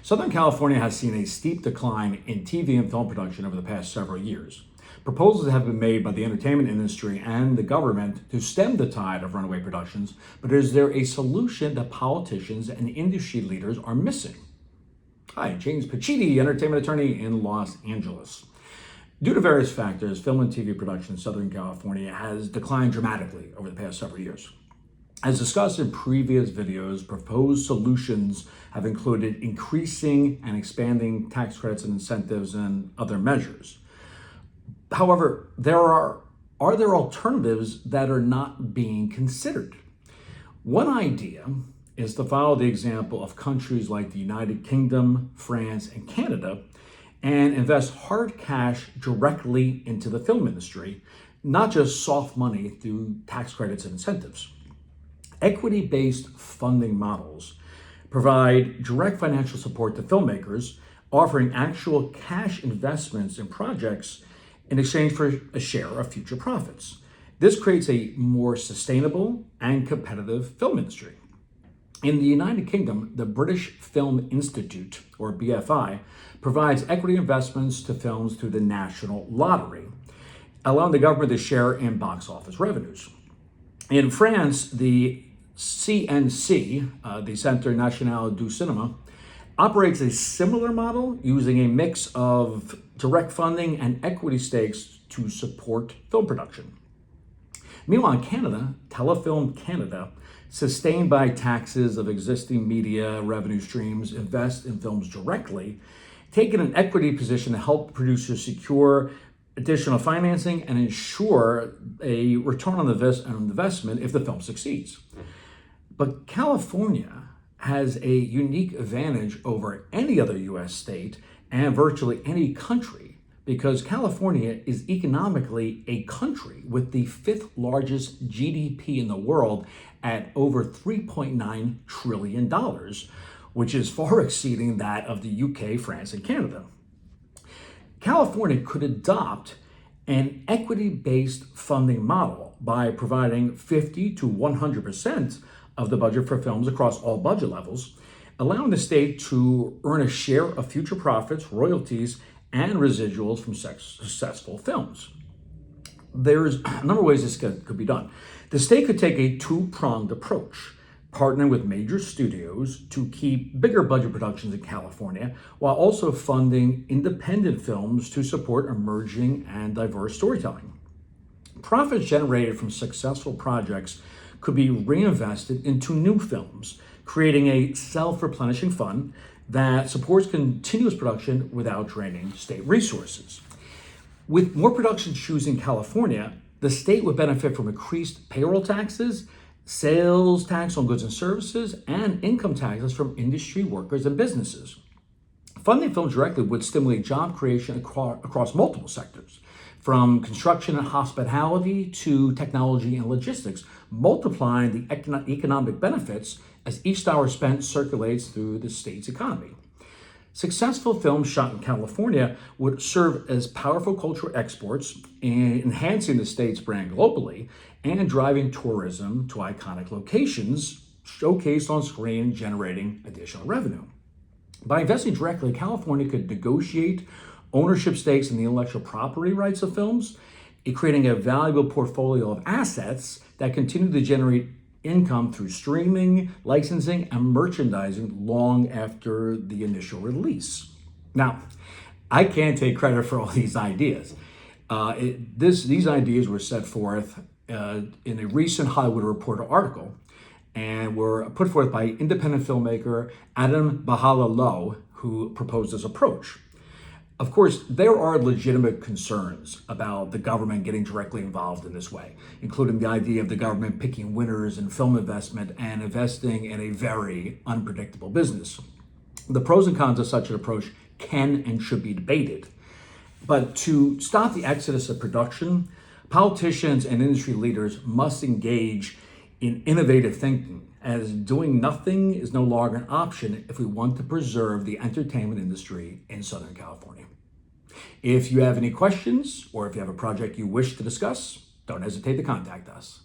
Southern California has seen a steep decline in TV and film production over the past several years. Proposals have been made by the entertainment industry and the government to stem the tide of runaway productions, but is there a solution that politicians and industry leaders are missing? Hi, James Pacini, entertainment attorney in Los Angeles. Due to various factors, film and TV production in Southern California has declined dramatically over the past several years. As discussed in previous videos, proposed solutions have included increasing and expanding tax credits and incentives and other measures. However, are there alternatives that are not being considered? One idea is to follow the example of countries like the United Kingdom, France, and Canada, and invest hard cash directly into the film industry, not just soft money through tax credits and incentives. Equity-based funding models provide direct financial support to filmmakers, offering actual cash investments in projects in exchange for a share of future profits. This creates a more sustainable and competitive film industry. In the United Kingdom, the British Film Institute, or BFI, provides equity investments to films through the National Lottery, allowing the government to share in box office revenues. In France, the CNC, the Centre National du Cinéma, operates a similar model using a mix of direct funding and equity stakes to support film production. Meanwhile, in Canada, Telefilm Canada, sustained by taxes of existing media revenue streams, invest in films directly, taking an equity position to help producers secure additional financing and ensure a return on investment if the film succeeds. But California has a unique advantage over any other U.S. state and virtually any country because California is economically a country with the fifth largest GDP in the world at over $3.9 trillion, which is far exceeding that of the UK, France, and Canada. California could adopt an equity-based funding model by providing 50 to 100% of the budget for films across all budget levels, allowing the state to earn a share of future profits, royalties, and residuals from successful films. There's a number of ways this could be done. The state could take a two-pronged approach, partnering with major studios to keep bigger budget productions in California, while also funding independent films to support emerging and diverse storytelling. Profits generated from successful projects could be reinvested into new films, creating a self-replenishing fund that supports continuous production without draining state resources. With more production choosing California, the state would benefit from increased payroll taxes, sales tax on goods and services, and income taxes from industry workers and businesses. Funding films directly would stimulate job creation across multiple sectors, from construction and hospitality to technology and logistics, multiplying the economic benefits as each dollar spent circulates through the state's economy. Successful films shot in California would serve as powerful cultural exports in enhancing the state's brand globally and driving tourism to iconic locations showcased on screen, generating additional revenue. By investing directly, California could negotiate ownership stakes in the intellectual property rights of films, creating a valuable portfolio of assets that continue to generate income through streaming, licensing, and merchandising long after the initial release. Now, I can't take credit for all these ideas. These ideas were set forth in a recent Hollywood Reporter article and were put forth by independent filmmaker Adam Bahala-Low, who proposed this approach. Of course, there are legitimate concerns about the government getting directly involved in this way, including the idea of the government picking winners in film investment and investing in a very unpredictable business. The pros and cons of such an approach can and should be debated. But to stop the exodus of production, politicians and industry leaders must engage in innovative thinking, as doing nothing is no longer an option if we want to preserve the entertainment industry in Southern California. If you have any questions or if you have a project you wish to discuss, don't hesitate to contact us.